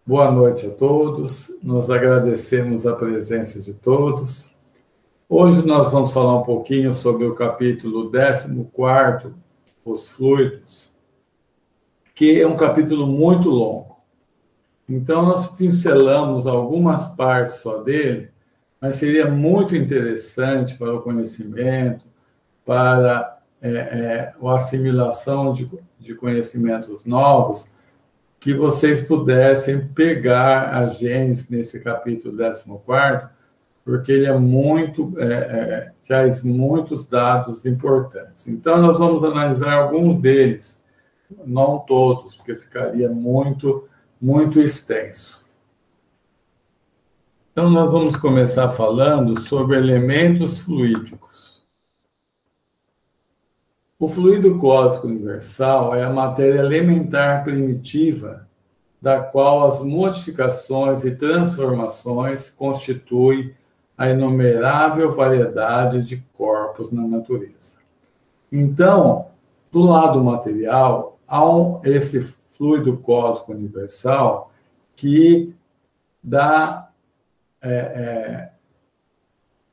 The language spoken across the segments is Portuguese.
Boa noite a todos, nós agradecemos a presença de todos. Hoje nós vamos falar um pouquinho sobre o capítulo 14, os fluidos, que é um capítulo muito longo. Então nós pincelamos algumas partes só dele, mas seria muito interessante para o conhecimento, para a assimilação de conhecimentos novos, que vocês pudessem pegar a Gênesis nesse capítulo 14, porque ele traz muitos dados importantes. Então, nós vamos analisar alguns deles, não todos, porque ficaria muito extenso. Então, nós vamos começar falando sobre elementos fluídicos. O fluido cósmico universal é a matéria elementar primitiva, da qual as modificações e transformações constituem a inumerável variedade de corpos na natureza. Então, do lado material, há esse fluido cósmico universal que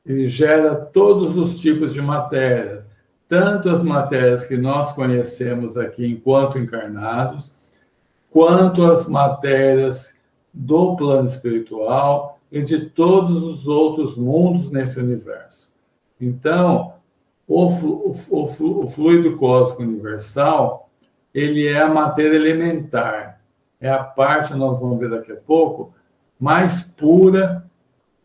ele gera todos os tipos de matéria, tanto as matérias que nós conhecemos aqui enquanto encarnados, quanto as matérias do plano espiritual e de todos os outros mundos nesse universo. Então, o fluido cósmico universal, ele é a matéria elementar, é a parte, nós vamos ver daqui a pouco, mais pura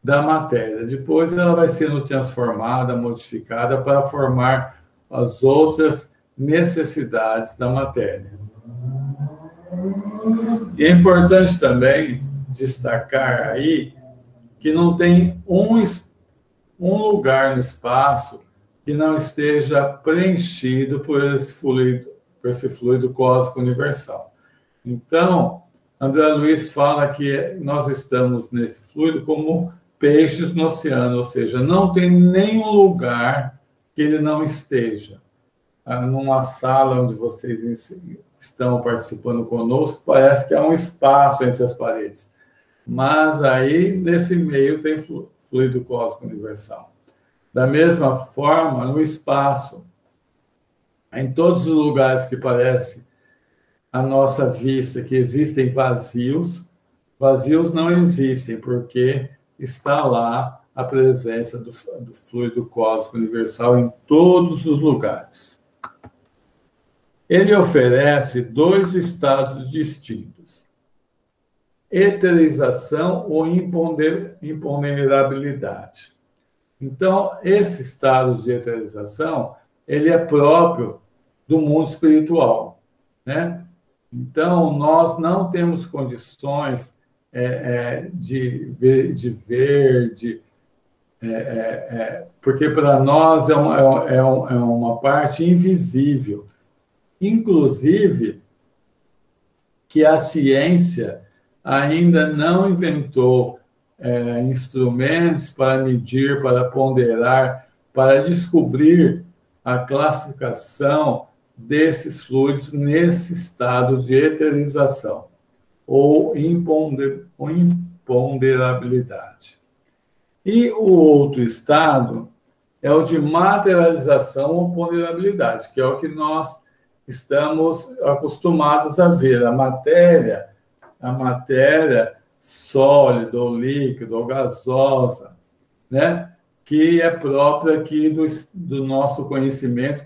da matéria. Depois ela vai sendo transformada, modificada para formar as outras necessidades da matéria. E é importante também destacar aí que não tem um lugar no espaço que não esteja preenchido por esse fluido cósmico universal. Então, André Luiz fala que nós estamos nesse fluido como peixes no oceano, ou seja, não tem nenhum lugar que ele não esteja. Numa sala onde vocês estão participando conosco, parece que há um espaço entre as paredes. Mas aí, nesse meio, tem fluido cósmico universal. Da mesma forma, no espaço, em todos os lugares que parece à nossa vista que existem vazios não existem, porque está lá a presença do fluido cósmico universal em todos os lugares. Ele oferece dois estados distintos: eterização ou imponderabilidade. Então, esse estado de eterização, ele é próprio do mundo espiritual, né? Então, nós não temos condições de ver, porque para nós é uma parte invisível. Inclusive, que a ciência ainda não inventou instrumentos para medir, para ponderar, para descobrir a classificação desses fluidos nesse estado de eterização ou imponderabilidade. E o outro estado é o de materialização ou ponderabilidade, que é o que nós estamos acostumados a ver. A matéria sólida, ou líquida, ou gasosa, né? Que é própria aqui do nosso conhecimento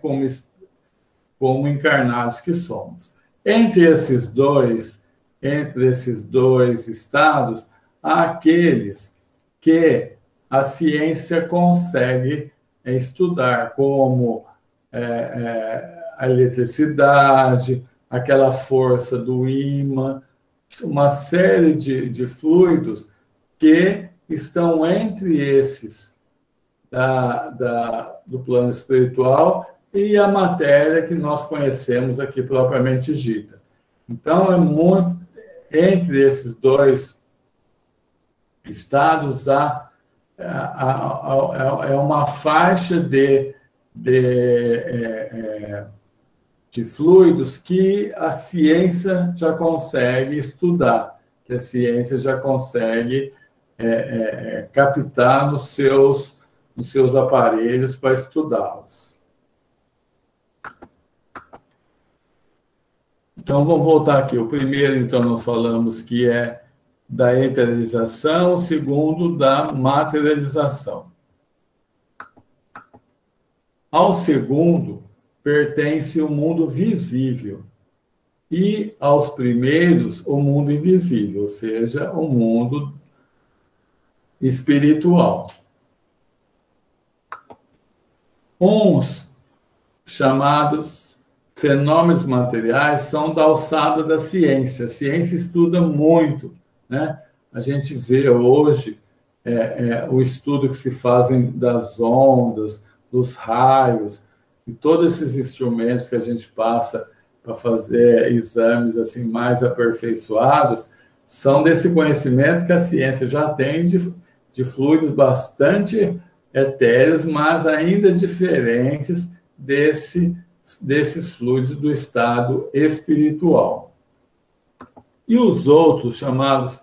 como encarnados que somos. Entre esses dois estados, há aqueles que a ciência consegue estudar, como a eletricidade, aquela força do ímã, uma série de fluidos que estão entre esses do plano espiritual e a matéria que nós conhecemos aqui propriamente dita. Então, entre esses dois estados há uma faixa de fluidos que a ciência já consegue estudar, que a ciência já consegue captar nos seus aparelhos para estudá-los. Então, vamos voltar aqui. O primeiro, então, nós falamos que é da eterização, o segundo, da materialização. Ao segundo, pertence o mundo visível, e aos primeiros, o mundo invisível, ou seja, o mundo espiritual. Uns chamados fenômenos materiais são da alçada da ciência. A ciência estuda muito, né? A gente vê hoje o estudo que se fazem das ondas, dos raios, e todos esses instrumentos que a gente passa para fazer exames assim mais aperfeiçoados, são desse conhecimento que a ciência já tem de fluidos bastante etéreos, mas ainda diferentes desses fluidos do estado espiritual. E os outros, chamados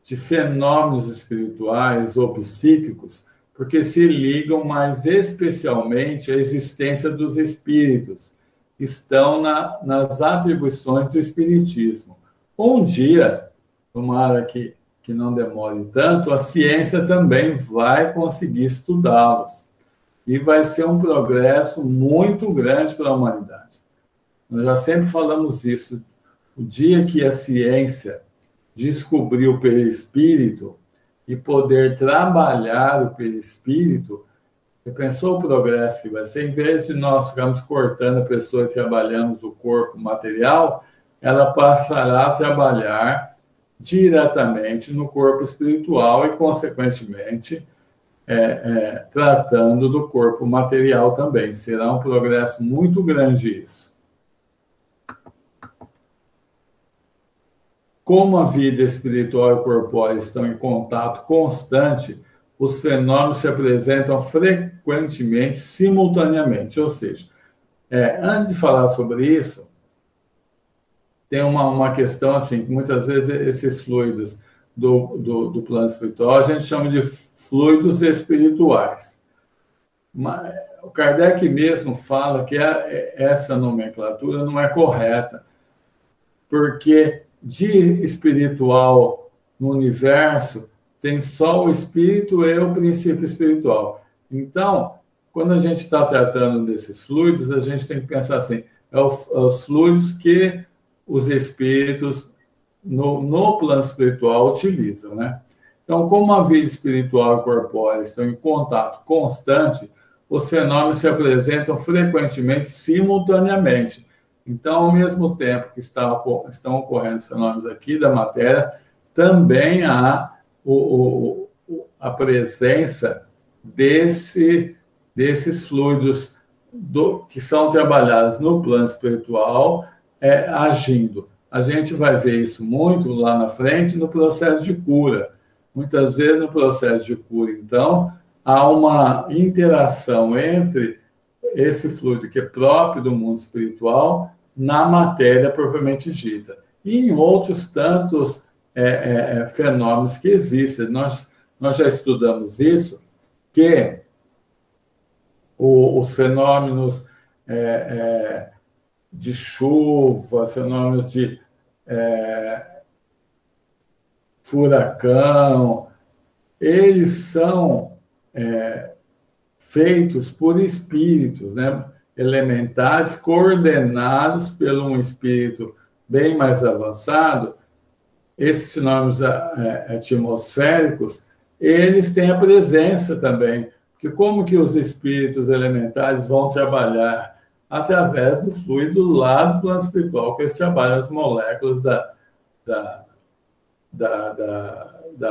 de fenômenos espirituais ou psíquicos, porque se ligam mais especialmente à existência dos espíritos, estão nas atribuições do espiritismo. Um dia, tomara que não demore tanto, a ciência também vai conseguir estudá-los. E vai ser um progresso muito grande para a humanidade. Nós já sempre falamos isso. O dia que a ciência descobrir o perispírito e poder trabalhar o perispírito, você pensou o progresso que vai ser? Em vez de nós ficarmos cortando a pessoa e trabalhamos o corpo material, ela passará a trabalhar diretamente no corpo espiritual e, consequentemente, tratando do corpo material também. Será um progresso muito grande isso. Como a vida espiritual e corpórea estão em contato constante, os fenômenos se apresentam frequentemente, simultaneamente. Ou seja, antes de falar sobre isso, tem uma questão assim, que muitas vezes esses fluidos do plano espiritual a gente chama de fluidos espirituais. Mas o Kardec mesmo fala que essa nomenclatura não é correta, porque de espiritual no universo tem só o espírito e o princípio espiritual. Então, quando a gente está tratando desses fluidos, a gente tem que pensar assim, os fluidos que os espíritos no plano espiritual utilizam, né? Então, como a vida espiritual e corpórea estão em contato constante, os fenômenos se apresentam frequentemente, simultaneamente. Então, ao mesmo tempo que estão ocorrendo os fenômenos aqui da matéria, também há a presença desses fluidos que são trabalhados no plano espiritual agindo. A gente vai ver isso muito lá na frente no processo de cura. Muitas vezes no processo de cura, então, há uma interação entre esse fluido que é próprio do mundo espiritual na matéria propriamente dita. E em outros tantos fenômenos que existem. Nós já estudamos isso, que os fenômenos de chuva, fenômenos de furacão, eles são feitos por espíritos, né, elementares, coordenados por um espírito bem mais avançado. Esses fenômenos atmosféricos, eles têm a presença também, porque como que os espíritos elementares vão trabalhar? Através do fluido lá do plano espiritual, que eles trabalham as moléculas da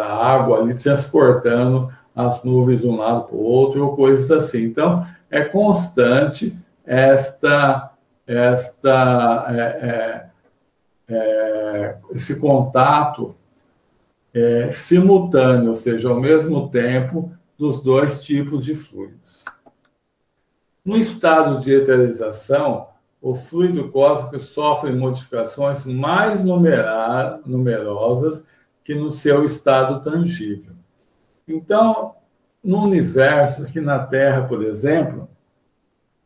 água ali, transportando as nuvens de um lado para o outro, ou coisas assim. Então, é constante esse contato simultâneo, ou seja, ao mesmo tempo, dos dois tipos de fluidos. No estado de eterização, o fluido cósmico sofre modificações mais numerosas que no seu estado tangível. Então, no universo, aqui na Terra, por exemplo,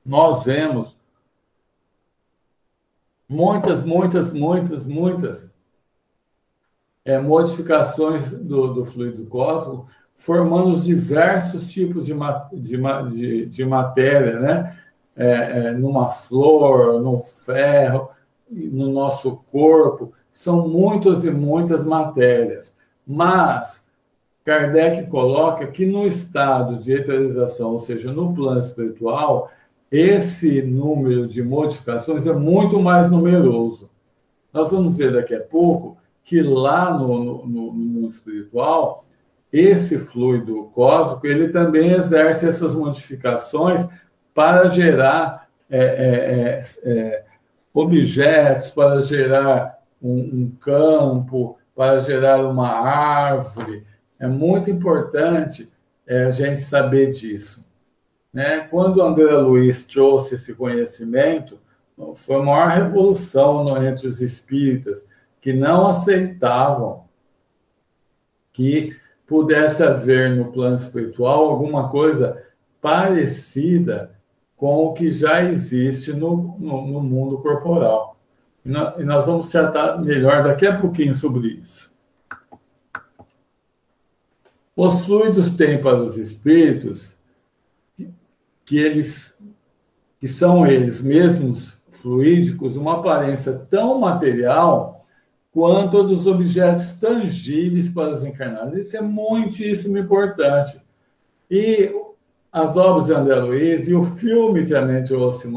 nós vemos muitas modificações do fluido cósmico, formando os diversos tipos de matéria, né? Numa flor, no ferro, no nosso corpo, são muitas e muitas matérias. Mas Kardec coloca que no estado de eterização, ou seja, no plano espiritual, esse número de modificações é muito mais numeroso. Nós vamos ver daqui a pouco que lá no mundo espiritual, esse fluido cósmico, ele também exerce essas modificações para gerar objetos, para gerar um campo, para gerar uma árvore. É muito importante a gente saber disso, né? Quando o André Luiz trouxe esse conhecimento, foi a maior revolução entre os espíritas, que não aceitavam que pudesse haver no plano espiritual alguma coisa parecida com o que já existe no mundo corporal. E nós vamos tratar melhor daqui a pouquinho sobre isso. Os fluidos têm para os espíritos que são eles mesmos fluídicos, uma aparência tão material quanto a dos objetos tangíveis para os encarnados. Isso é muitíssimo importante. E as obras de André Luiz e o filme também trouxe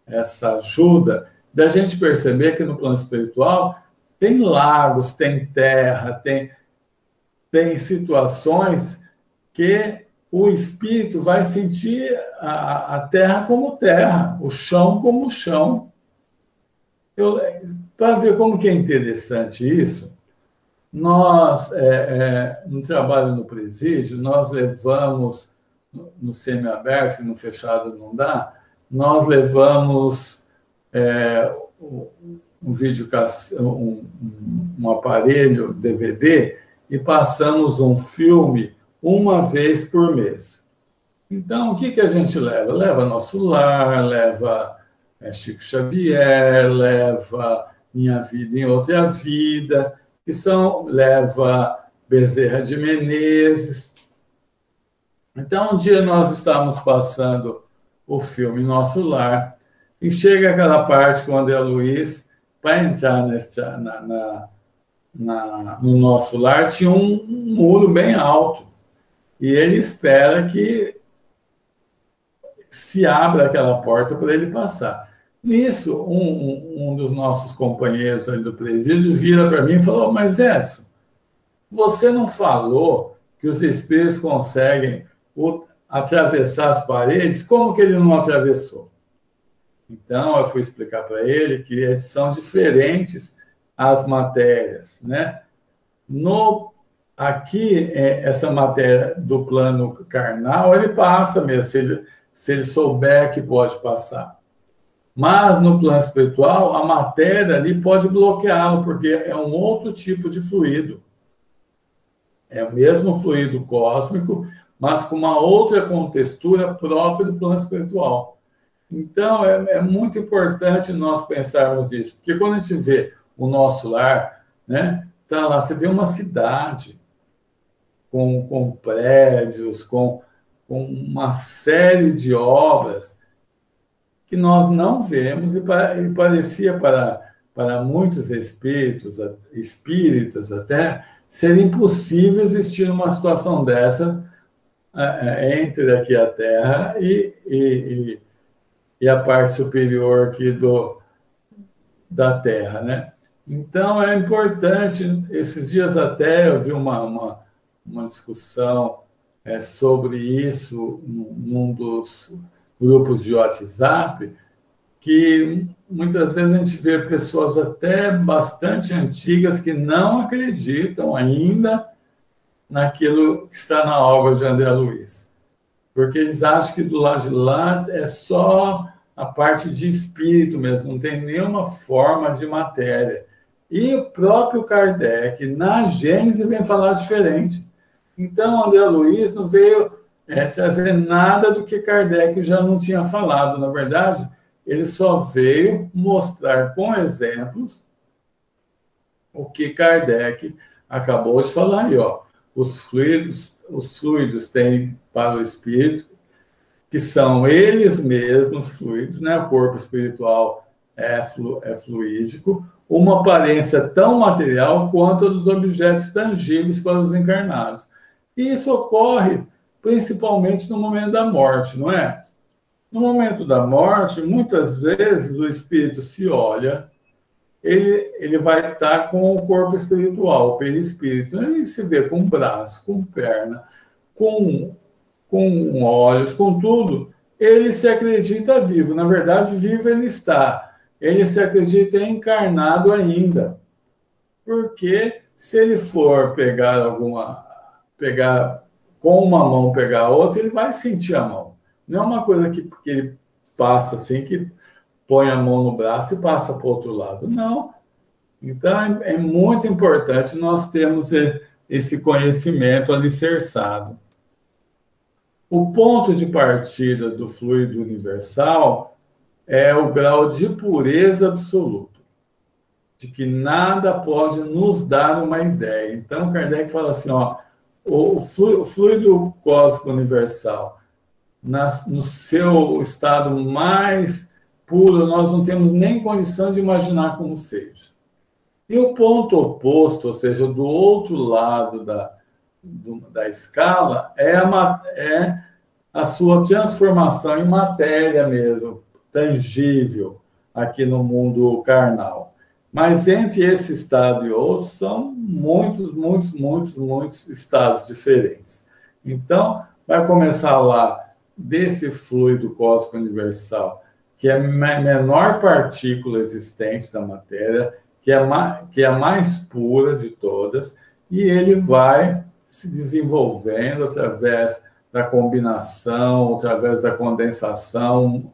essa ajuda da gente perceber que no plano espiritual tem lagos, tem terra, tem situações que o espírito vai sentir a terra como terra, o chão como chão. Para ver como que é interessante isso, nós, no trabalho no presídio, nós levamos, no semiaberto e no fechado não dá, nós levamos um aparelho DVD e passamos um filme uma vez por mês. Então, o que a gente leva? Leva Nosso Lar, leva Chico Xavier, leva Minha Vida em Outra Vida, leva Bezerra de Menezes. Então, um dia nós estávamos passando o filme Nosso Lar e chega aquela parte com o André Luiz, para entrar no Nosso Lar, tinha um muro bem alto. E ele espera que se abra aquela porta para ele passar. Nisso, um dos nossos companheiros ali do presídio vira para mim e falou: mas Edson, você não falou que os espíritos conseguem atravessar as paredes? Como que ele não atravessou? Então, eu fui explicar para ele que são diferentes as matérias, né? Aqui, essa matéria do plano carnal, ele passa mesmo, se ele souber que pode passar. Mas no plano espiritual, a matéria ali pode bloqueá-lo, porque é um outro tipo de fluido. É o mesmo fluido cósmico, mas com uma outra contextura própria do plano espiritual. Então, é muito importante nós pensarmos isso, porque quando a gente vê o Nosso Lar, né, tá lá, você vê uma cidade com prédios, com uma série de obras que nós não vemos e parecia para muitos espíritas até, ser impossível existir uma situação dessa entre aqui a Terra e a parte superior aqui da Terra, né? Então, é importante, esses dias até eu vi uma discussão sobre isso num dos grupos de WhatsApp, que muitas vezes a gente vê pessoas até bastante antigas que não acreditam ainda naquilo que está na obra de André Luiz. Porque eles acham que do lado de lá é só a parte de espírito mesmo, não tem nenhuma forma de matéria. E o próprio Kardec, na Gênese, vem falar diferente. Então, André Luiz não veio trazer nada do que Kardec já não tinha falado. Na verdade, ele só veio mostrar com exemplos o que Kardec acabou de falar aí, ó. Os fluidos têm para o espírito, que são eles mesmos fluidos, né? O corpo espiritual é fluídico, uma aparência tão material quanto a dos objetos tangíveis para os encarnados. E isso ocorre principalmente no momento da morte, não é? No momento da morte, muitas vezes o espírito se olha, ele vai estar com o corpo espiritual, o perispírito. Ele se vê com braço, com perna, com olhos, com tudo. Ele se acredita vivo. Na verdade, vivo ele está. Ele se acredita encarnado ainda. Porque se ele for pegar com uma mão, pegar a outra, ele vai sentir a mão. Não é uma coisa que ele faça assim, que põe a mão no braço e passa para o outro lado. Não. Então, é muito importante nós termos esse conhecimento alicerçado. O ponto de partida do fluido universal é o grau de pureza absoluto, de que nada pode nos dar uma ideia. Então, Kardec fala assim, ó, o fluido cósmico universal, no seu estado mais puro, nós não temos nem condição de imaginar como seja. E o ponto oposto, ou seja, do outro lado da escala, é a sua transformação em matéria mesmo, tangível, aqui no mundo carnal. Mas entre esse estado e outro, são muitos estados diferentes. Então, vai começar lá desse fluido cósmico universal, que é a menor partícula existente da matéria, que é a mais pura de todas, e ele vai se desenvolvendo através da combinação, através da condensação,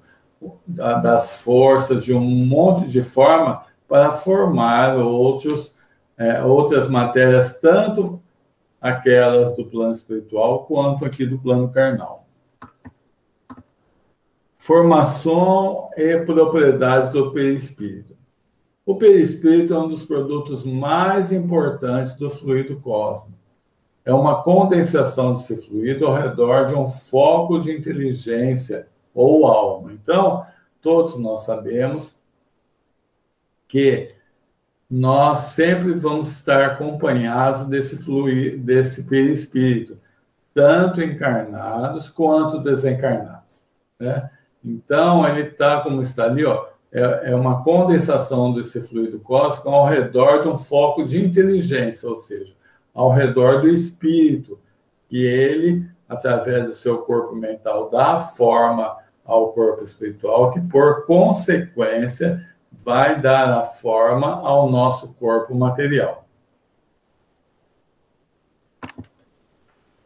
das forças, de um monte de forma, para formar outras matérias, tanto aquelas do plano espiritual, quanto aqui do plano carnal. Formação e propriedades do perispírito. O perispírito é um dos produtos mais importantes do fluido cósmico. É uma condensação desse fluido ao redor de um foco de inteligência ou alma. Então, todos nós sabemos que nós sempre vamos estar acompanhados desse fluido, desse perispírito, tanto encarnados quanto desencarnados, né? Então, ele está como está ali, ó, é uma condensação desse fluido cósmico ao redor de um foco de inteligência, ou seja, ao redor do espírito, que ele, através do seu corpo mental, dá forma ao corpo espiritual, que, por consequência, vai dar a forma ao nosso corpo material.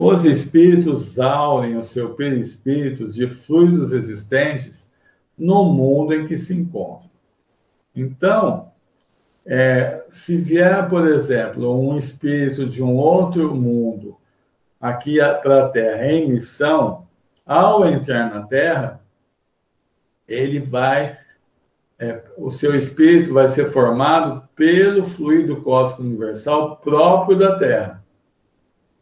Os espíritos aurem o seu perispírito de fluidos existentes no mundo em que se encontram. Então, se vier, por exemplo, um espírito de um outro mundo aqui para a Terra em missão, ao entrar na Terra, o seu espírito vai ser formado pelo fluido cósmico universal próprio da Terra.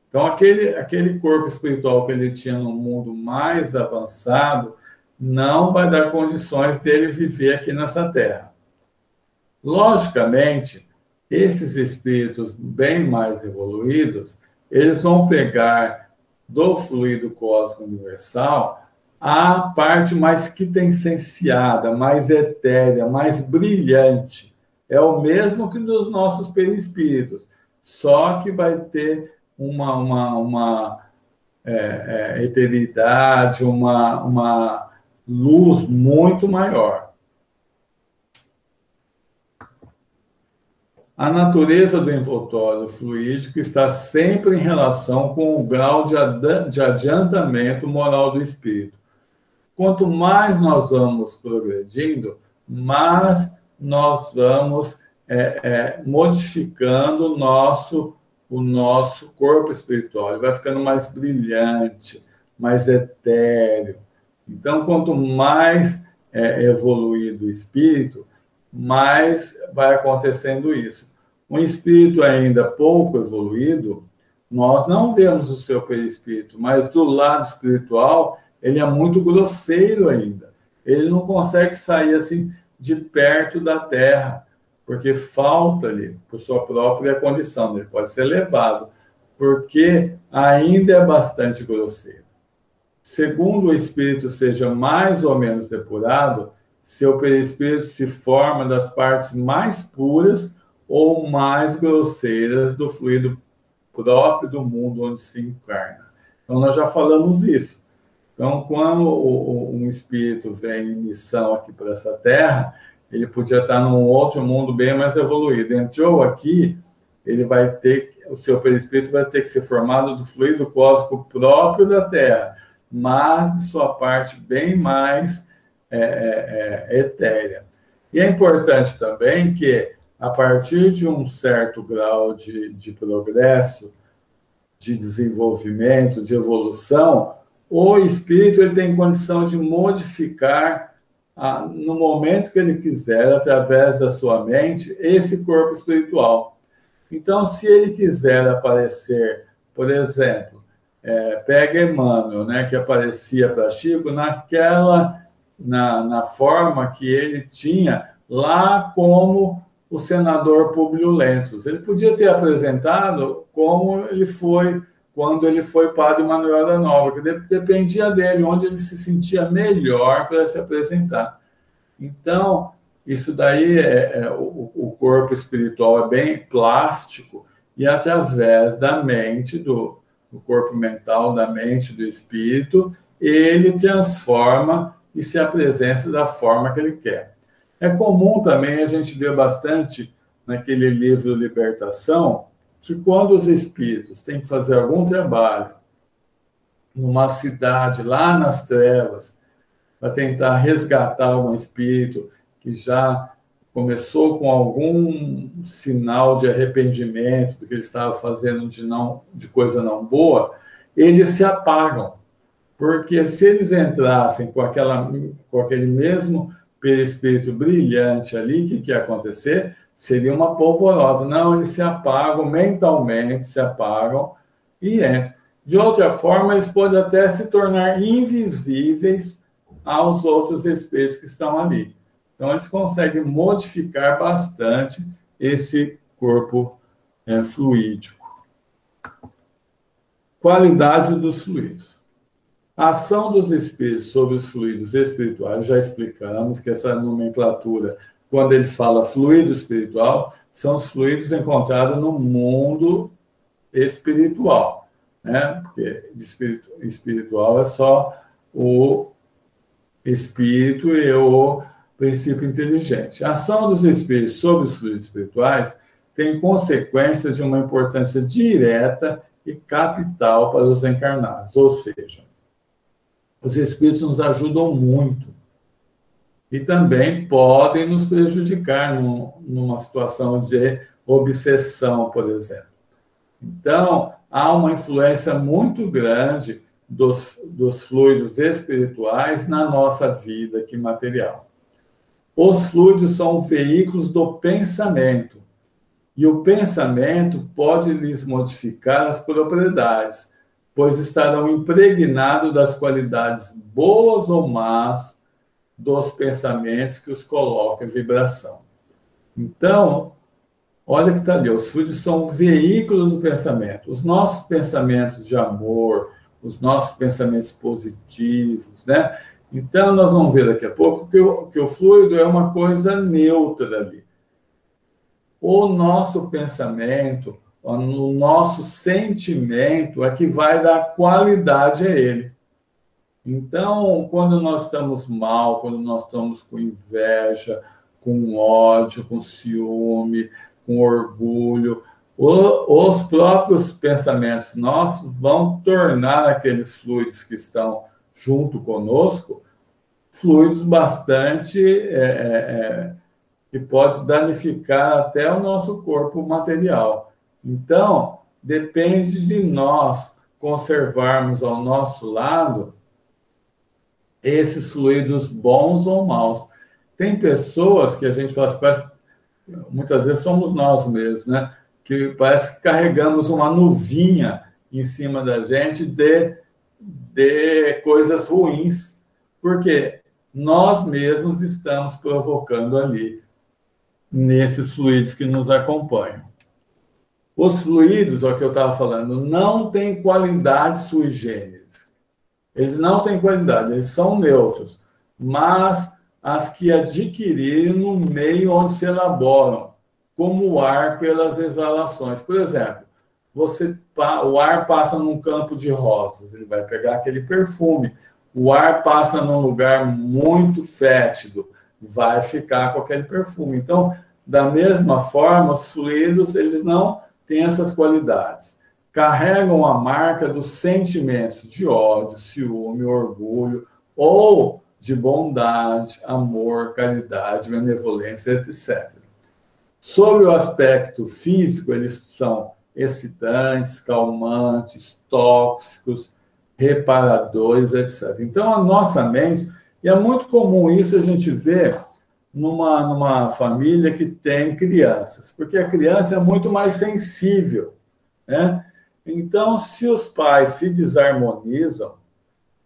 Então, aquele corpo espiritual que ele tinha no mundo mais avançado não vai dar condições dele viver aqui nessa Terra. Logicamente, esses espíritos bem mais evoluídos, eles vão pegar do fluido cósmico universal a parte mais quintessenciada, mais etérea, mais brilhante. É o mesmo que dos nossos perispíritos, só que vai ter uma eteridade, uma luz muito maior. A natureza do envoltório fluídico está sempre em relação com o grau de adiantamento moral do espírito. Quanto mais nós vamos progredindo, mais nós vamos modificando o nosso corpo espiritual. Ele vai ficando mais brilhante, mais etéreo. Então, quanto mais evoluído o espírito, mais vai acontecendo isso. Um espírito ainda pouco evoluído, nós não vemos o seu perispírito, mas do lado espiritual, ele é muito grosseiro ainda. Ele não consegue sair assim de perto da Terra, porque falta-lhe, por sua própria condição, ele pode ser levado, porque ainda é bastante grosseiro. Segundo o espírito seja mais ou menos depurado, seu perispírito se forma das partes mais puras ou mais grosseiras do fluido próprio do mundo onde se encarna. Então, nós já falamos isso. Então, quando um espírito vem em missão aqui para essa Terra, ele podia estar num outro mundo bem mais evoluído. Entrou aqui, ele vai ter, o seu perispírito vai ter que ser formado do fluido cósmico próprio da Terra, mas de sua parte bem mais etérea. E é importante também que, a partir de um certo grau de progresso, de desenvolvimento, de evolução, o espírito ele tem condição de modificar, no momento que ele quiser, através da sua mente, esse corpo espiritual. Então, se ele quiser aparecer, por exemplo, pega Emmanuel, né, que aparecia para Chico na forma que ele tinha lá como o senador Públio Lentulus. Ele podia ter apresentado como ele foi quando ele foi padre Manuel da Nóbrega, que dependia dele, onde ele se sentia melhor para se apresentar. Então, isso daí, o corpo espiritual é bem plástico, e através da mente, do corpo mental, da mente, do espírito, ele transforma e se apresenta da forma que ele quer. É comum também a gente ver bastante naquele livro Libertação, que quando os espíritos têm que fazer algum trabalho numa cidade lá nas trevas, para tentar resgatar algum espírito que já começou com algum sinal de arrependimento do que ele estava fazendo de coisa não boa, eles se apagam. Porque se eles entrassem com aquele mesmo perispírito brilhante ali, o que ia acontecer? Seria uma polvorosa. Não, eles se apagam mentalmente, se apagam e entram. De outra forma, eles podem até se tornar invisíveis aos outros espíritos que estão ali. Então, eles conseguem modificar bastante esse corpo fluídico. Qualidade dos fluidos. A ação dos espíritos sobre os fluidos espirituais, já explicamos que essa nomenclatura, quando ele fala fluido espiritual, são os fluidos encontrados no mundo espiritual, né? Porque espiritual é só o espírito e o princípio inteligente. A ação dos espíritos sobre os fluidos espirituais tem consequências de uma importância direta e capital para os encarnados, ou seja, os espíritos nos ajudam muito e também podem nos prejudicar numa situação de obsessão, por exemplo. Então, há uma influência muito grande dos fluidos espirituais na nossa vida aqui material. Os fluidos são veículos do pensamento, e o pensamento pode lhes modificar as propriedades, pois estarão impregnados das qualidades boas ou más dos pensamentos que os colocam em vibração. Então, olha que está ali, os fluidos são o veículo do pensamento. Os nossos pensamentos de amor, os nossos pensamentos positivos, né? Então, nós vamos ver daqui a pouco que o fluido é uma coisa neutra ali. O nosso pensamento, o nosso sentimento é que vai dar qualidade a ele. Então, quando nós estamos mal, quando nós estamos com inveja, com ódio, com ciúme, com orgulho, os próprios pensamentos nossos vão tornar aqueles fluidos que estão junto conosco fluidos bastante e pode danificar até o nosso corpo material. Então, depende de nós conservarmos ao nosso lado esses fluidos bons ou maus. Tem pessoas que a gente fala assim, parece, muitas vezes somos nós mesmos, né? Que parece que carregamos uma nuvinha em cima da gente de coisas ruins, porque nós mesmos estamos provocando ali, nesses fluidos que nos acompanham. Os fluidos, é o que eu estava falando, não têm qualidade sui generis. Eles não têm qualidade, eles são neutros, mas as que adquiriram no meio onde se elaboram, como o ar pelas exalações. Por exemplo, o ar passa num campo de rosas, ele vai pegar aquele perfume. O ar passa num lugar muito fétido, vai ficar com aquele perfume. Então, da mesma forma, os fluidos, eles não têm essas qualidades. Carregam a marca dos sentimentos de ódio, ciúme, orgulho, ou de bondade, amor, caridade, benevolência, etc. Sobre o aspecto físico, eles são excitantes, calmantes, tóxicos, reparadores, etc. Então, a nossa mente, e é muito comum isso a gente ver numa família que tem crianças, porque a criança é muito mais sensível, né? Então, se os pais se desarmonizam,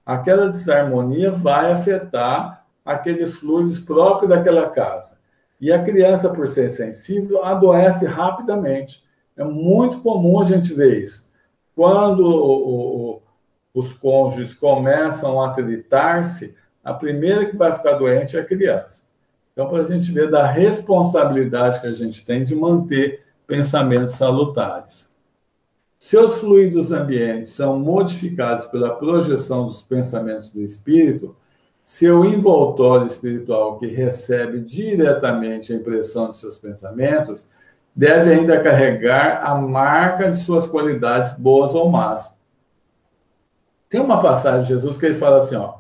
aquela desarmonia vai afetar aqueles fluidos próprios daquela casa. E a criança, por ser sensível, adoece rapidamente. É muito comum a gente ver isso. Quando os cônjuges começam a atritar-se, a primeira que vai ficar doente é a criança. Então, para a gente ver da responsabilidade que a gente tem de manter pensamentos salutares. Se os fluidos ambientes são modificados pela projeção dos pensamentos do espírito, seu envoltório espiritual, que recebe diretamente a impressão de seus pensamentos, deve ainda carregar a marca de suas qualidades boas ou más. Tem uma passagem de Jesus que ele fala assim, ó,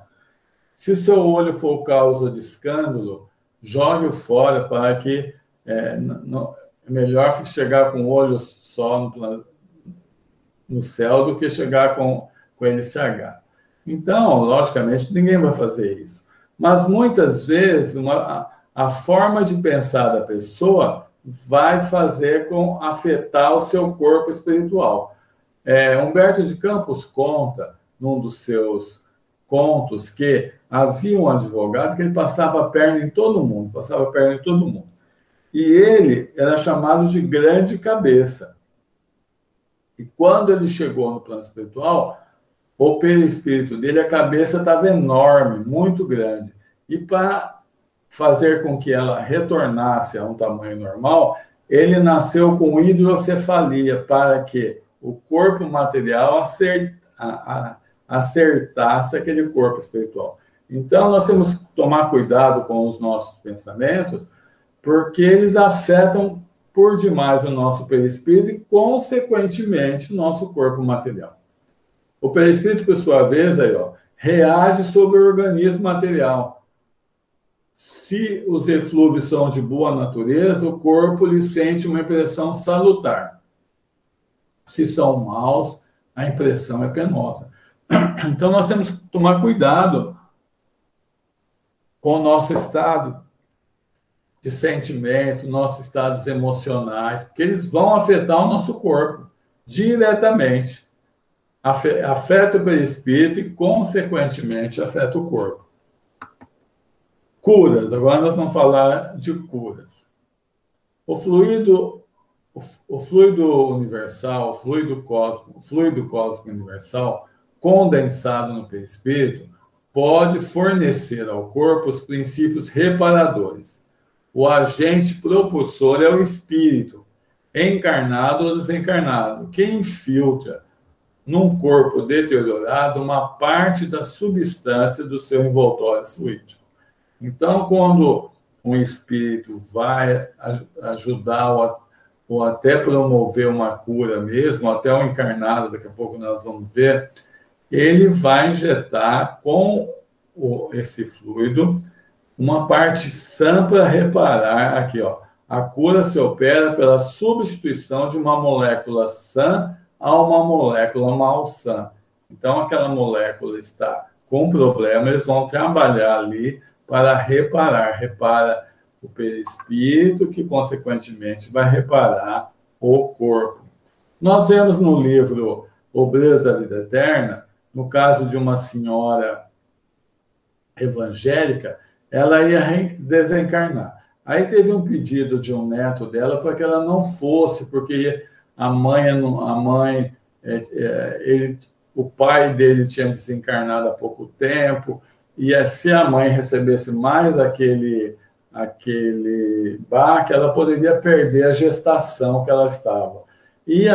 se o seu olho for causa de escândalo, jogue-o fora para que é melhor chegar com o olho só no céu do que chegar com ele estragar. Então, logicamente, ninguém vai fazer isso. Mas, muitas vezes, a forma de pensar da pessoa vai afetar o seu corpo espiritual. Humberto de Campos conta, num dos seus contos, que havia um advogado que ele passava a perna em todo mundo, E ele era chamado de grande cabeça. E quando ele chegou no plano espiritual, o perispírito dele, a cabeça estava enorme, muito grande. E para fazer com que ela retornasse a um tamanho normal, ele nasceu com hidrocefalia, para que o corpo material acertasse aquele corpo espiritual. Então, nós temos que tomar cuidado com os nossos pensamentos, porque eles afetam por demais o nosso perispírito e, consequentemente, o nosso corpo material. O perispírito, por sua vez, reage sobre o organismo material. Se os eflúvios são de boa natureza, o corpo lhe sente uma impressão salutar. Se são maus, a impressão é penosa. Então, nós temos que tomar cuidado com o nosso estado de sentimento, nossos estados emocionais, porque eles vão afetar o nosso corpo diretamente. Afeta o perispírito e, consequentemente, afeta o corpo. Curas. Agora nós vamos falar de curas. O fluido universal, o fluido cósmico universal, condensado no perispírito, pode fornecer ao corpo os princípios reparadores. O agente propulsor é o espírito, encarnado ou desencarnado, que infiltra num corpo deteriorado uma parte da substância do seu envoltório fluídico. Então, quando um espírito vai ajudar ou até promover uma cura mesmo, até um encarnado, daqui a pouco nós vamos ver, ele vai injetar com esse fluido uma parte sã para reparar, aqui, ó, a cura se opera pela substituição de uma molécula sã a uma molécula malsã. Então, aquela molécula está com problema, eles vão trabalhar ali para reparar. Repara o perispírito, que, consequentemente, vai reparar o corpo. Nós vemos no livro Obreiros da Vida Eterna, no caso de uma senhora evangélica, ela ia desencarnar. Aí teve um pedido de um neto dela para que ela não fosse, porque o pai dele tinha desencarnado há pouco tempo, e se a mãe recebesse mais aquele baque, ela poderia perder a gestação que ela estava. E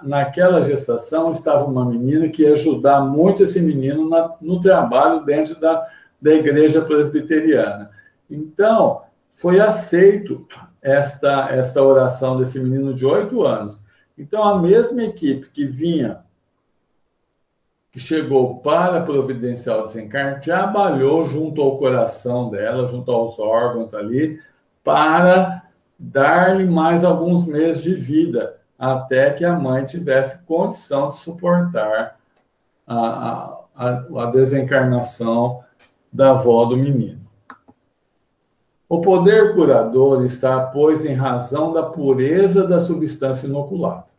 naquela gestação estava uma menina que ia ajudar muito esse menino no trabalho dentro da igreja presbiteriana. Então, foi aceito esta oração desse menino de 8 anos. Então, a mesma equipe que chegou para providenciar o desencarne, trabalhou junto ao coração dela, junto aos órgãos ali, para dar-lhe mais alguns meses de vida, até que a mãe tivesse condição de suportar a desencarnação da avó do menino. O poder curador está, pois, em razão da pureza da substância inoculada.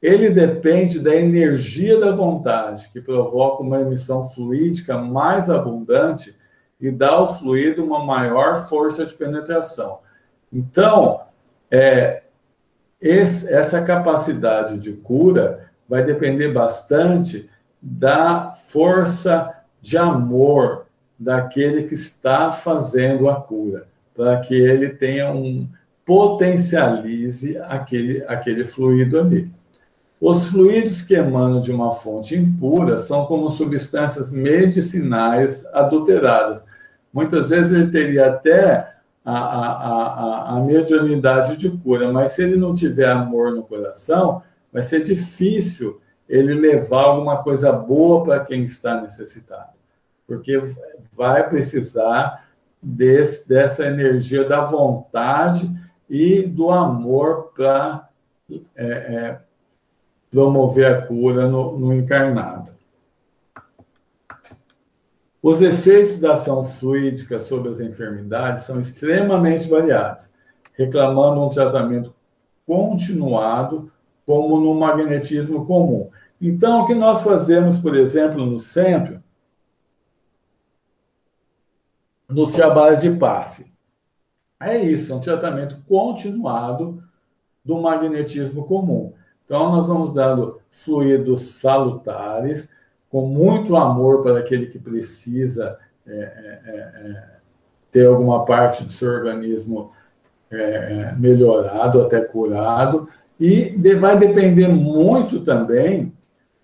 Ele depende da energia da vontade, que provoca uma emissão fluídica mais abundante e dá ao fluido uma maior força de penetração. Então, essa capacidade de cura vai depender bastante da força de amor daquele que está fazendo a cura, para que ele potencialize aquele fluido ali. Os fluidos que emanam de uma fonte impura são como substâncias medicinais adulteradas. Muitas vezes ele teria até a mediunidade de cura, mas se ele não tiver amor no coração, vai ser difícil ele levar alguma coisa boa para quem está necessitado, porque vai precisar dessa energia da vontade e do amor para promover a cura no encarnado. Os efeitos da ação fluídica sobre as enfermidades são extremamente variados, reclamando um tratamento continuado, como no magnetismo comum. Então, o que nós fazemos, por exemplo, no centro, nos trabalhos de passe, é isso, é um tratamento continuado do magnetismo comum. Então, nós vamos dando fluidos salutares, com muito amor para aquele que precisa ter alguma parte do seu organismo melhorado, até curado, e vai depender muito também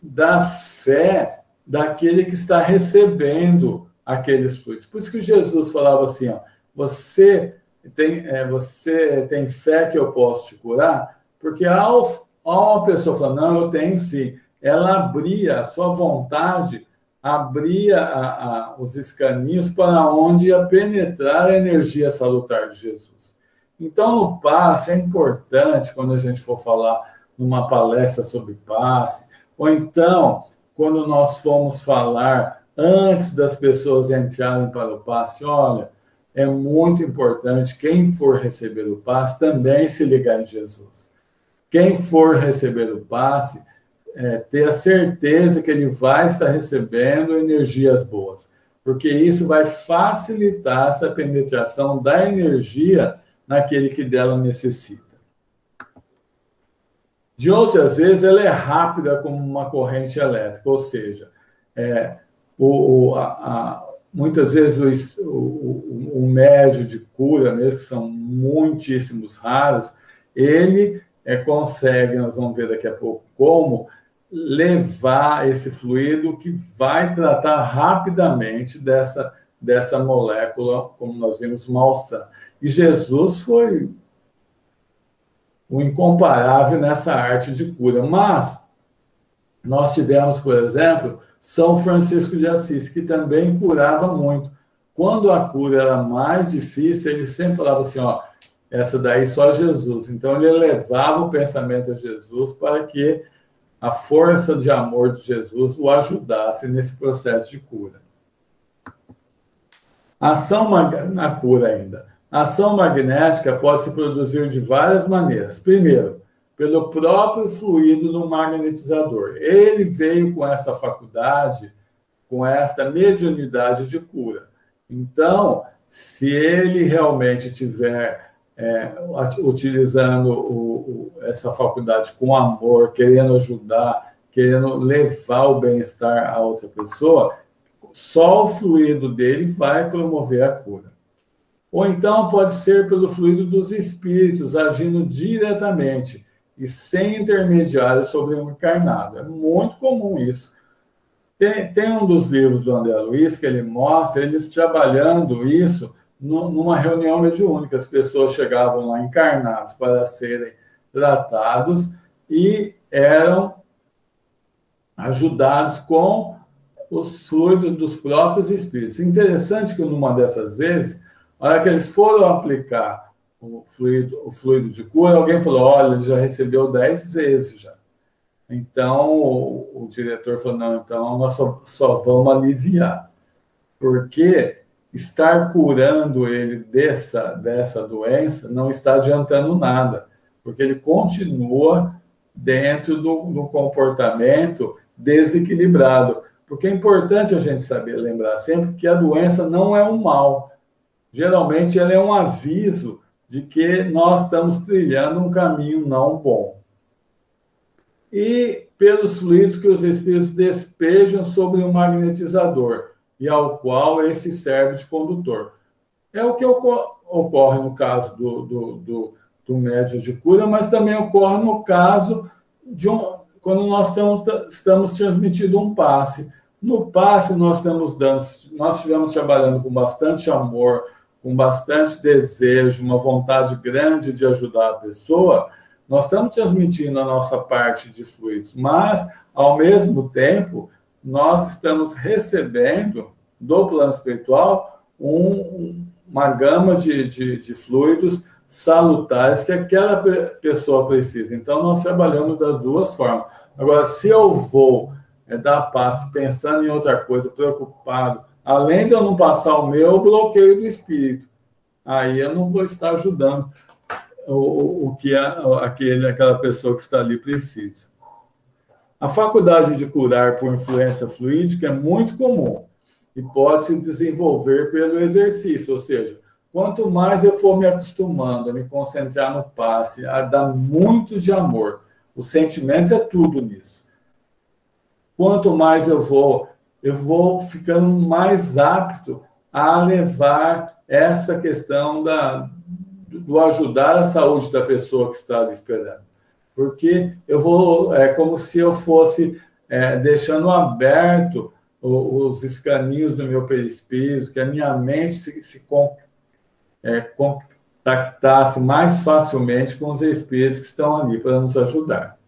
da fé daquele que está recebendo aqueles fluidos. Por isso que Jesus falava assim, ó, você tem fé que eu posso te curar? Porque ao uma pessoa falar, não, eu tenho sim, ela abria, a sua vontade abria os escaninhos para onde ia penetrar a energia salutar de Jesus. Então, no passe, é importante, quando a gente for falar numa palestra sobre passe, ou então, quando nós formos falar antes das pessoas entrarem para o passe, olha, é muito importante, quem for receber o passe, também se ligar em Jesus. Quem for receber o passe, ter a certeza que ele vai estar recebendo energias boas, porque isso vai facilitar essa penetração da energia naquele que dela necessita. De outras vezes, ela é rápida como uma corrente elétrica, ou seja, muitas vezes o médio de cura, mesmo que são muitíssimos raros, ele consegue, nós vamos ver daqui a pouco como, levar esse fluido que vai tratar rapidamente dessa molécula, como nós vimos, malsã. E Jesus foi o incomparável nessa arte de cura. Mas nós tivemos, por exemplo, São Francisco de Assis, que também curava muito. quando a cura era mais difícil, ele sempre falava assim, ó, essa daí só Jesus. Então, ele elevava o pensamento a Jesus para que a força de amor de Jesus o ajudasse nesse processo de cura. Ação na cura ainda. A ação magnética pode se produzir de várias maneiras. Primeiro, pelo próprio fluido do magnetizador. Ele veio com essa faculdade, com essa mediunidade de cura. Então, se ele realmente estiver utilizando essa faculdade com amor, querendo ajudar, querendo levar o bem-estar a outra pessoa, só o fluido dele vai promover a cura. Ou então pode ser pelo fluido dos espíritos, agindo diretamente e sem intermediário sobre o encarnado. É muito comum isso. Tem um dos livros do André Luiz que ele mostra eles trabalhando isso numa reunião mediúnica. As pessoas chegavam lá encarnadas para serem tratados e eram ajudados com os fluidos dos próprios espíritos. Interessante que numa dessas vezes, na hora que eles foram aplicar o fluido de cura, alguém falou, olha, ele já recebeu 10 vezes já. Então, o diretor falou, não, então nós só vamos aliviar. Porque estar curando ele dessa doença não está adiantando nada. Porque ele continua dentro do comportamento desequilibrado. Porque é importante a gente saber, lembrar sempre que a doença não é um mal. Geralmente, ela é um aviso de que nós estamos trilhando um caminho não bom. E pelos fluidos que os espíritos despejam sobre o magnetizador, e ao qual esse serve de condutor. É o que ocorre no caso do médium de cura, mas também ocorre no caso de quando nós estamos transmitindo um passe. No passe, nós estivemos trabalhando com bastante amor, com bastante desejo, uma vontade grande de ajudar a pessoa, nós estamos transmitindo a nossa parte de fluidos, mas, ao mesmo tempo, nós estamos recebendo do plano espiritual uma gama de fluidos salutares que aquela pessoa precisa. Então, nós trabalhamos das duas formas. Agora, se eu vou dar passo pensando em outra coisa, preocupado, além de eu não passar o meu bloqueio do espírito, aí eu não vou estar ajudando o que aquela pessoa que está ali precisa. A faculdade de curar por influência fluídica é muito comum e pode se desenvolver pelo exercício, ou seja, quanto mais eu for me acostumando a me concentrar no passe, a dar muito de amor, o sentimento é tudo nisso. Quanto mais eu vou ficando mais apto a levar essa questão do ajudar a saúde da pessoa que está ali esperando. Porque é como se eu fosse deixando aberto os escaninhos do meu perispírito, que a minha mente se contactasse mais facilmente com os espíritos que estão ali para nos ajudar.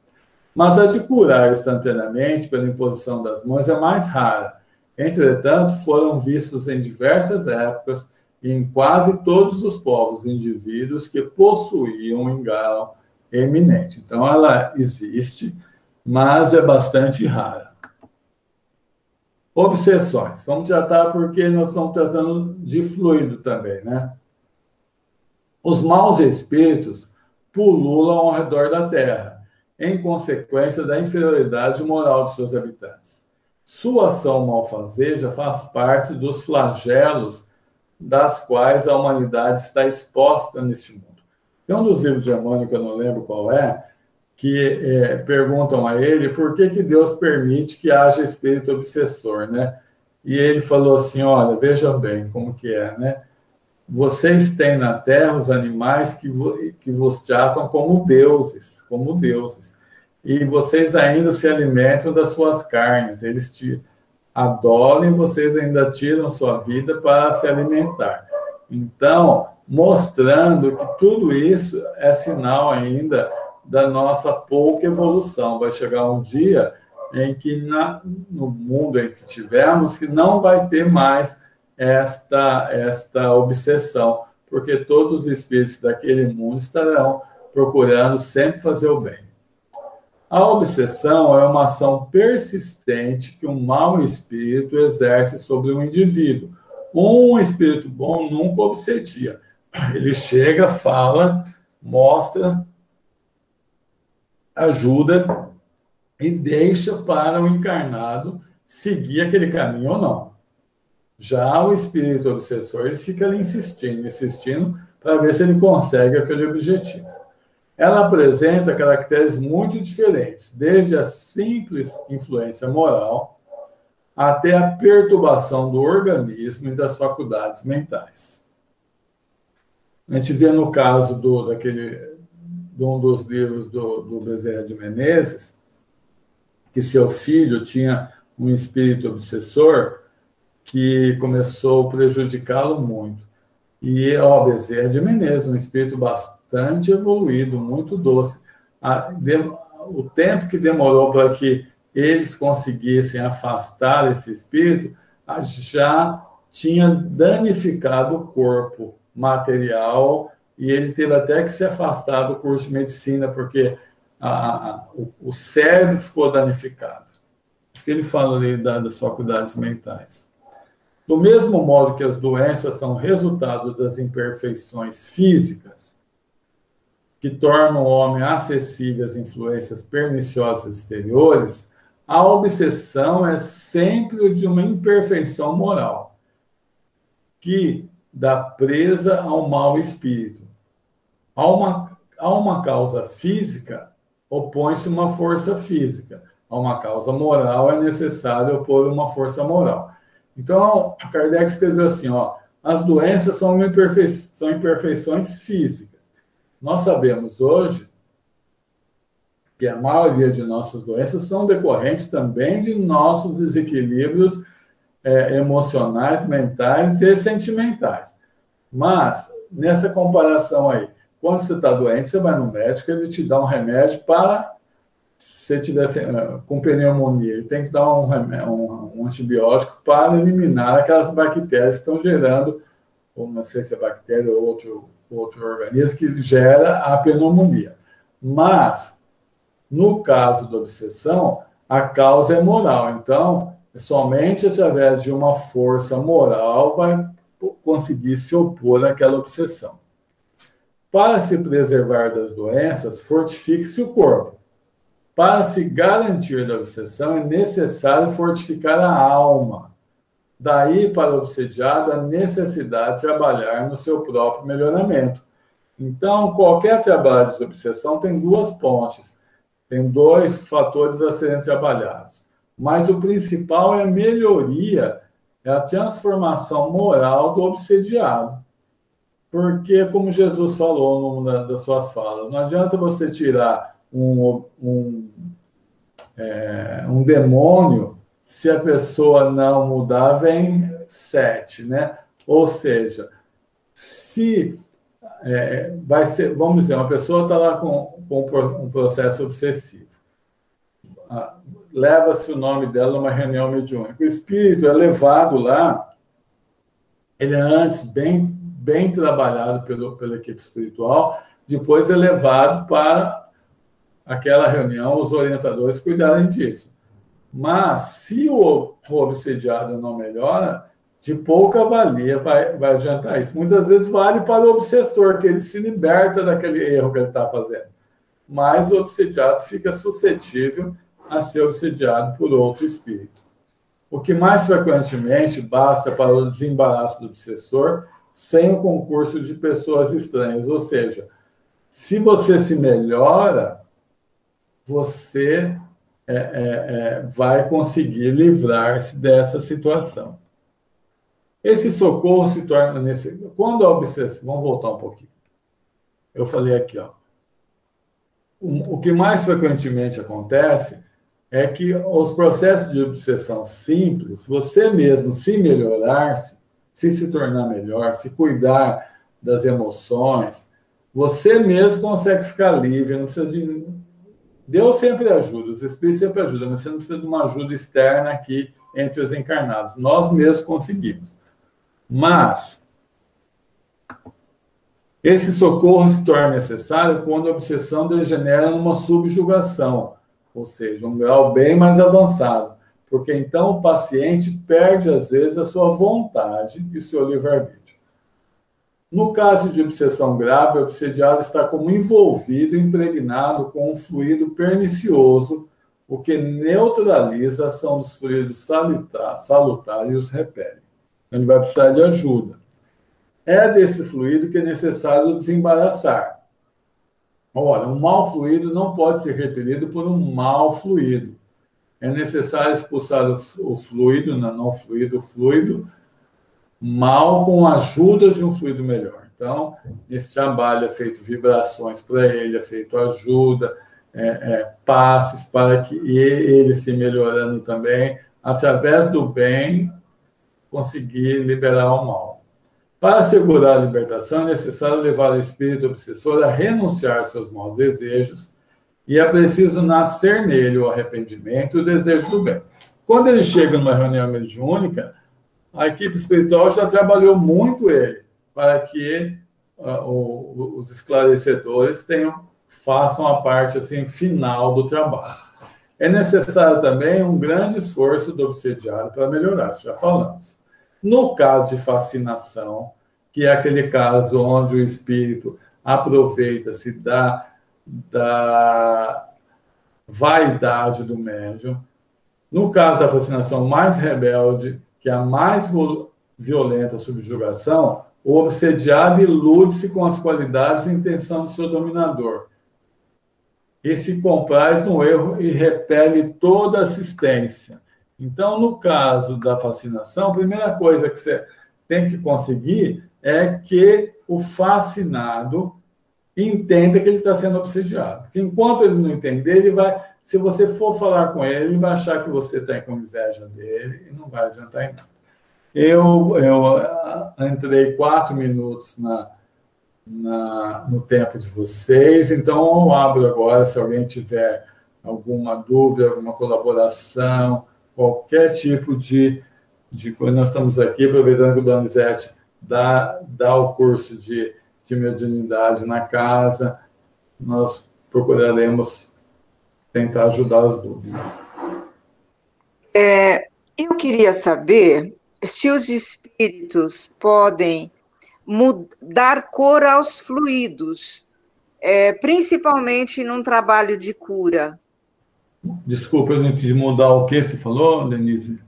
Mas a de curar instantaneamente pela imposição das mãos é mais rara. Entretanto, foram vistos em diversas épocas e em quase todos os povos indivíduos que possuíam um engano eminente. Então, ela existe, mas é bastante rara. Obsessões. Vamos tratar porque nós estamos tratando de fluido também, né? Os maus espíritos pululam ao redor da Terra, em consequência da inferioridade moral de seus habitantes. Sua ação malfazeja faz parte dos flagelos das quais a humanidade está exposta neste mundo. Tem um dos livros de Emmanuel, que eu não lembro qual que perguntam a ele por que Deus permite que haja espírito obsessor, né? E ele falou assim, olha, veja bem como que é, né? Vocês têm na Terra os animais que vos tratam como deuses, e vocês ainda se alimentam das suas carnes, eles te adoram e vocês ainda tiram sua vida para se alimentar. Então, mostrando que tudo isso é sinal ainda da nossa pouca evolução. Vai chegar um dia em que, no mundo em que tivermos, que não vai ter mais esta obsessão, porque todos os espíritos daquele mundo estarão procurando sempre fazer o bem. A obsessão é uma ação persistente que um mau espírito exerce sobre um indivíduo. Um espírito bom nunca obsedia. Ele chega, fala, mostra, ajuda e deixa para o encarnado seguir aquele caminho ou não. Já o espírito obsessor, ele fica ali insistindo para ver se ele consegue aquele objetivo. Ela apresenta caracteres muito diferentes, desde a simples influência moral até a perturbação do organismo e das faculdades mentais. A gente vê no caso de um dos livros do Bezerra de Menezes, que seu filho tinha um espírito obsessor que começou a prejudicá-lo muito. E Bezerra de Menezes, um espírito bastante evoluído, muito doce. O tempo que demorou para que eles conseguissem afastar esse espírito já tinha danificado o corpo material e ele teve até que se afastar do curso de medicina porque o cérebro ficou danificado. Isso que ele fala ali das faculdades mentais. Do mesmo modo que as doenças são resultado das imperfeições físicas, que tornam o homem acessível às influências perniciosas exteriores, a obsessão é sempre o de uma imperfeição moral, que dá presa ao mau espírito. A uma causa física, opõe-se uma força física. A uma causa moral, é necessário opor uma força moral. Então, Kardec escreveu assim, as doenças são imperfeições físicas. Nós sabemos hoje que a maioria de nossas doenças são decorrentes também de nossos desequilíbrios emocionais, mentais e sentimentais. Mas, nessa comparação aí, quando você está doente, você vai no médico, ele te dá um remédio para, se tiver com pneumonia, ele tem que dar um antibiótico para eliminar aquelas bactérias que estão gerando, ou não sei se é bactéria ou outro organismo, que gera a pneumonia. Mas, no caso da obsessão, a causa é moral. Então, somente através de uma força moral vai conseguir se opor àquela obsessão. Para se preservar das doenças, fortifique-se o corpo. Para se garantir da obsessão, é necessário fortificar a alma. Daí, para o obsediado, a necessidade de trabalhar no seu próprio melhoramento. Então, qualquer trabalho de obsessão tem duas pontes, tem dois fatores a serem trabalhados. Mas o principal é a melhoria, é a transformação moral do obsediado. Porque, como Jesus falou numa das suas falas, não adianta você tirar um demônio, se a pessoa não mudar, vem 7, né? Ou seja, se vai ser, vamos dizer, uma pessoa está lá com um processo obsessivo, leva-se o nome dela a uma reunião mediúnica. O espírito é levado lá, ele é antes bem trabalhado pela equipe espiritual, depois é levado para aquela reunião, os orientadores cuidarem disso. Mas, se o obsediado não melhora, de pouca valia vai adiantar isso. Muitas vezes vale para o obsessor, que ele se liberta daquele erro que ele está fazendo. Mas o obsediado fica suscetível a ser obsediado por outro espírito. O que mais frequentemente basta para o desembaraço do obsessor, sem o concurso de pessoas estranhas. Ou seja, se você se melhora, você vai conseguir livrar-se dessa situação. Esse socorro se torna quando a obsessão... Vamos voltar um pouquinho. Eu falei aqui, o que mais frequentemente acontece é que os processos de obsessão simples, você mesmo se melhorar, se tornar melhor, se cuidar das emoções, você mesmo consegue ficar livre, não precisa de... Deus sempre ajuda, os espíritos sempre ajudam, mas você não precisa de uma ajuda externa aqui entre os encarnados. Nós mesmos conseguimos. Mas esse socorro se torna necessário quando a obsessão degenera numa subjugação, ou seja, um grau bem mais avançado, porque então o paciente perde, às vezes, a sua vontade e o seu livre-arbítrio. No caso de obsessão grave, o obsediado está como envolvido, impregnado com um fluido pernicioso, o que neutraliza a ação dos fluidos salutares e os repele. Ele vai precisar de ajuda. É desse fluido que é necessário desembaraçar. Ora, um mau fluido não pode ser repelido por um mau fluido. É necessário expulsar o fluido, não fluido, o fluido mal com a ajuda de um fluido melhor. Então, nesse trabalho é feito vibrações para ele, é feito ajuda, passes para que ele se melhorando também, através do bem, conseguir liberar o mal. Para assegurar a libertação, é necessário levar o espírito obsessor a renunciar aos seus maus desejos e é preciso nascer nele o arrependimento e o desejo do bem. Quando ele chega numa reunião mediúnica, a equipe espiritual já trabalhou muito ele para que os esclarecedores façam a parte assim, final do trabalho. É necessário também um grande esforço do obsediado para melhorar, já falamos. No caso de fascinação, que é aquele caso onde o espírito aproveita-se da vaidade do médium, no caso da fascinação mais rebelde, que é a mais violenta subjugação, o obsediado ilude-se com as qualidades e intenção do seu dominador e se compraz no erro e repele toda assistência. Então, no caso da fascinação, a primeira coisa que você tem que conseguir é que o fascinado entenda que ele está sendo obsediado. Porque enquanto ele não entender, ele vai, se você for falar com ele, ele vai achar que você está com inveja dele e não vai adiantar em nada. Eu entrei 4 minutos no tempo de vocês, então eu abro agora, se alguém tiver alguma dúvida, alguma colaboração, qualquer tipo de coisa. Nós estamos aqui, aproveitando que o Donizete dá o curso de mediunidade na casa, nós procuraremos tentar ajudar as dúvidas. Eu queria saber se os espíritos podem dar cor aos fluidos, principalmente num trabalho de cura. Desculpa, eu não entendi. Mudar o que você falou, Denise?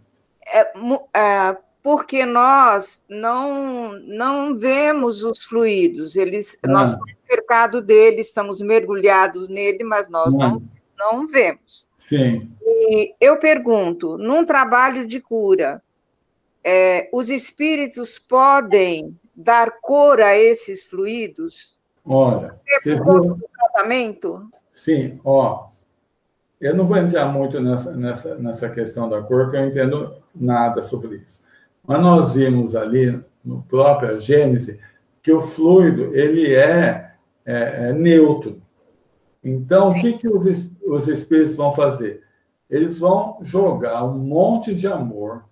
Porque nós não vemos os fluidos, nós estamos cercados dele, estamos mergulhados nele, mas nós não vemos. Sim. E eu pergunto, num trabalho de cura, os espíritos podem dar cor a esses fluidos? Olha, você viu o tratamento? Sim, eu não vou entrar muito nessa questão da cor, porque eu não entendo nada sobre isso. Mas nós vimos ali, no próprio Gênese, que o fluido ele é neutro. Então, sim, o que os espíritos vão fazer? Eles vão jogar um monte de amor,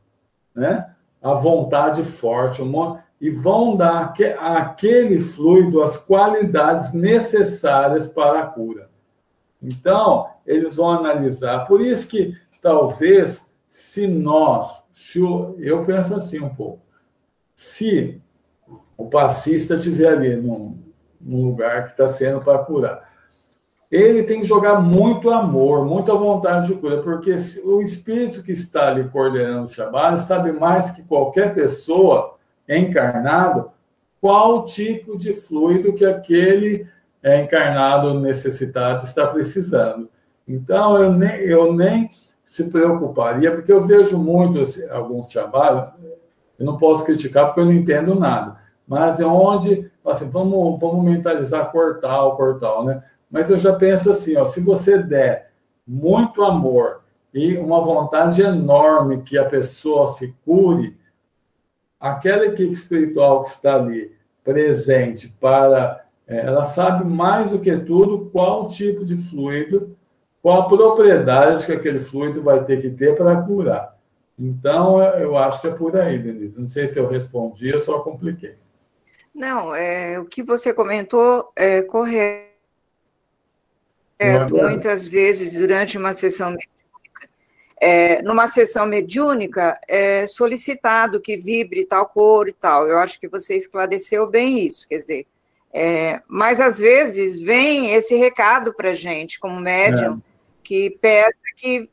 né? A vontade forte, e vão dar àquele fluido as qualidades necessárias para a cura. Então, eles vão analisar. Por isso que, talvez, eu penso assim um pouco, se o passista estiver ali num lugar que está sendo para curar, ele tem que jogar muito amor, muita vontade de cura, porque o espírito que está ali coordenando o trabalho sabe mais que qualquer pessoa encarnado qual tipo de fluido que aquele encarnado necessitado está precisando. Então, eu nem se preocuparia, porque eu vejo muito alguns trabalhos, eu não posso criticar porque eu não entendo nada, mas é onde, assim, vamos mentalizar cor tal, né? Mas eu já penso assim, se você der muito amor e uma vontade enorme que a pessoa se cure, aquela equipe espiritual que está ali presente ela sabe mais do que tudo qual tipo de fluido, qual a propriedade que aquele fluido vai ter que ter para curar. Então, eu acho que é por aí, Denise. Não sei se eu respondi, eu só compliquei. Não, o que você comentou é correto. Muitas vezes, durante uma sessão, numa sessão mediúnica, é solicitado que vibre tal cor e tal. Eu acho que você esclareceu bem isso, quer dizer, mas às vezes vem esse recado para a gente, como médium, que peça que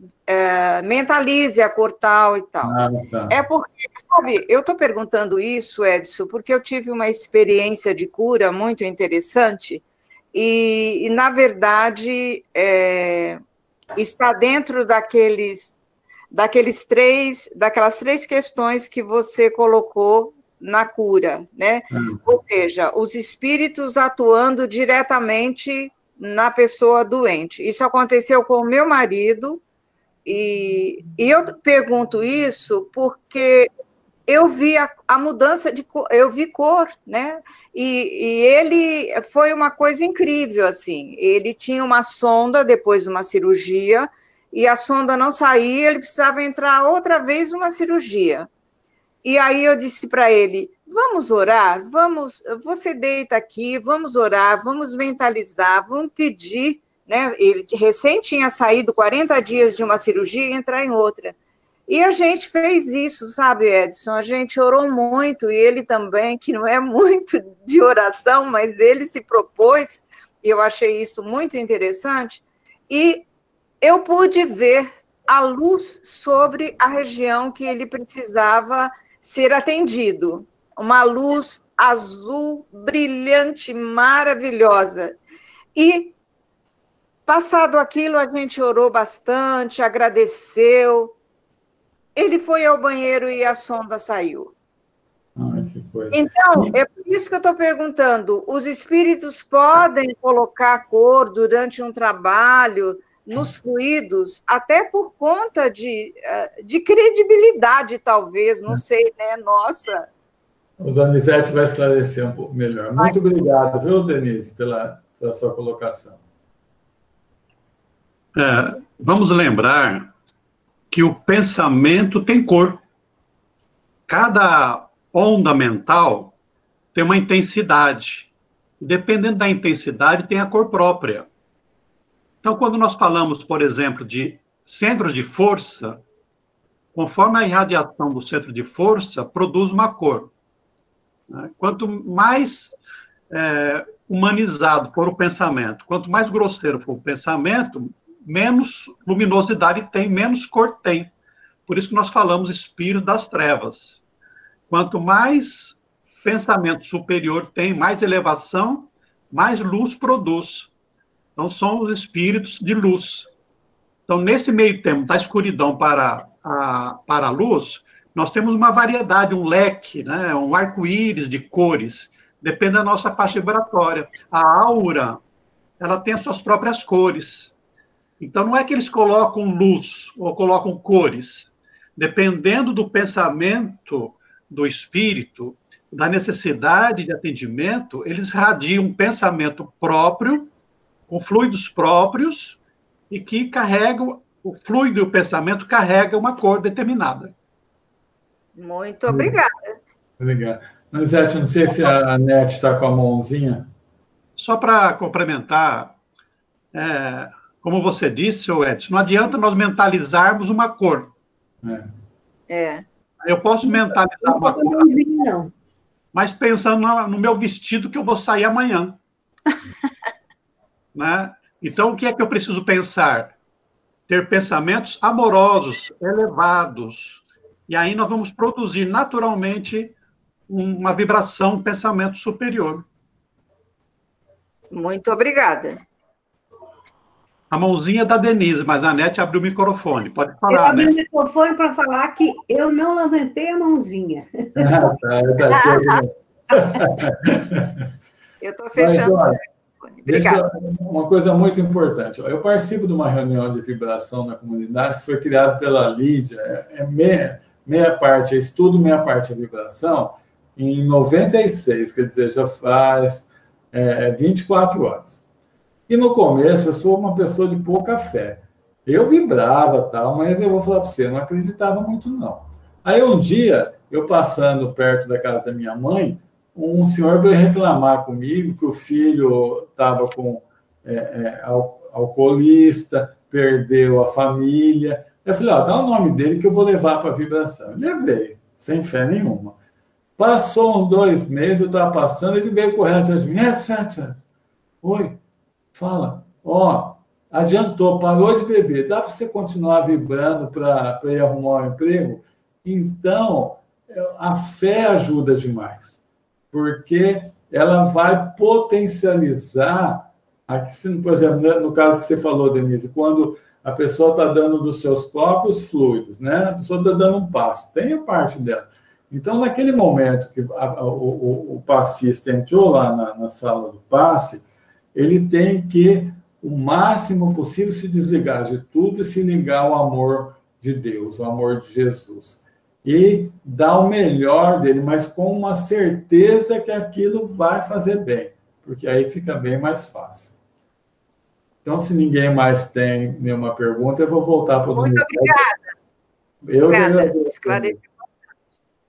mentalize a cor tal e tal. Tá. É porque, sabe, eu estou perguntando isso, Edson, porque eu tive uma experiência de cura muito interessante e na verdade, está dentro daquelas três questões que você colocou na cura, né? Ou seja, os espíritos atuando diretamente na pessoa doente. Isso aconteceu com o meu marido, e eu pergunto isso porque eu vi a mudança de cor, eu vi cor, né? E ele foi uma coisa incrível, assim. Ele tinha uma sonda depois de uma cirurgia, e a sonda não saía, ele precisava entrar outra vez numa cirurgia. E aí eu disse para ele: vamos orar, você deita aqui, vamos orar, vamos mentalizar, vamos pedir, né? Ele recém tinha saído 40 dias de uma cirurgia e entrar em outra. E a gente fez isso, sabe, Edson? A gente orou muito, e ele também, que não é muito de oração, mas ele se propôs, e eu achei isso muito interessante, e eu pude ver a luz sobre a região que ele precisava ser atendido. Uma luz azul, brilhante, maravilhosa. E, passado aquilo, a gente orou bastante, agradeceu. Ele foi ao banheiro e a sonda saiu. Que coisa. Então, é por isso que eu estou perguntando, os espíritos podem colocar cor durante um trabalho nos fluidos, até por conta de credibilidade, talvez, não sei, né? Nossa. O Donizete vai esclarecer um pouco melhor. Muito obrigado, viu, Denise, pela sua colocação. Vamos lembrar que o pensamento tem cor. Cada onda mental tem uma intensidade. Dependendo da intensidade, tem a cor própria. Então, quando nós falamos, por exemplo, de centros de força, conforme a irradiação do centro de força, produz uma cor. Quanto mais humanizado for o pensamento, quanto mais grosseiro for o pensamento, menos luminosidade tem, menos cor tem. Por isso que nós falamos espírito das trevas. Quanto mais pensamento superior tem, mais elevação, mais luz produz. Então, são os espíritos de luz. Então, nesse meio tempo da escuridão para a luz, nós temos uma variedade, um leque, né? Um arco-íris de cores, depende da nossa faixa vibratória. A aura, ela tem as suas próprias cores. Então, não é que eles colocam luz ou colocam cores. Dependendo do pensamento do espírito, da necessidade de atendimento, eles radiam um pensamento próprio, com fluidos próprios, e que carregam, o fluido e o pensamento carregam uma cor determinada. Muito obrigada. Obrigado. Donizete, não sei se a Anete está com a mãozinha. Só para complementar, como você disse, Edson, não adianta nós mentalizarmos uma cor. Eu posso mentalizar uma cor, mas pensando no meu vestido que eu vou sair amanhã. Né? Então, o que é que eu preciso pensar? Ter pensamentos amorosos, elevados. E aí nós vamos produzir naturalmente uma vibração, um pensamento superior. Muito obrigada. A mãozinha da Denise, mas a Anete abriu o microfone. Pode falar, eu abri o microfone para falar que eu não levantei a mãozinha. Eu estou fechando. Mas, olha, uma coisa muito importante. Eu participo de uma reunião de vibração na comunidade que foi criada pela Lídia. Meia parte é estudo, meia parte é vibração, em 96, quer dizer, já faz 24 anos. E no começo eu sou uma pessoa de pouca fé. Eu vibrava, tal, mas eu vou falar para você, eu não acreditava muito, não. Aí um dia, eu passando perto da casa da minha mãe, um senhor veio reclamar comigo que o filho estava com alcoolista, perdeu a família. Eu falei, ó, dá o nome dele que eu vou levar para a vibração. Eu levei, sem fé nenhuma. Passou uns 2 meses, eu estava passando, ele veio correndo atrás de mim. Edson. Oi, fala. Ó, adiantou, parou de beber. Dá para você continuar vibrando para ir arrumar um emprego? Então, a fé ajuda demais, porque ela vai potencializar, aqui, por exemplo, no caso que você falou, Denise, quando a pessoa está dando dos seus próprios fluidos, né? A pessoa está dando um passo, tem a parte dela. Então, naquele momento que o passista entrou lá na sala do passe, ele tem que, o máximo possível, se desligar de tudo e se ligar ao amor de Deus, ao amor de Jesus. E dar o melhor dele, mas com uma certeza que aquilo vai fazer bem, porque aí fica bem mais fácil. Então, se ninguém mais tem nenhuma pergunta, eu vou voltar para o Muito obrigada. Eu obrigada. Esclareceu.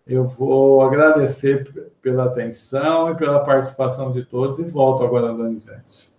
Eu vou agradecer pela atenção e pela participação de todos e volto agora, Donizete.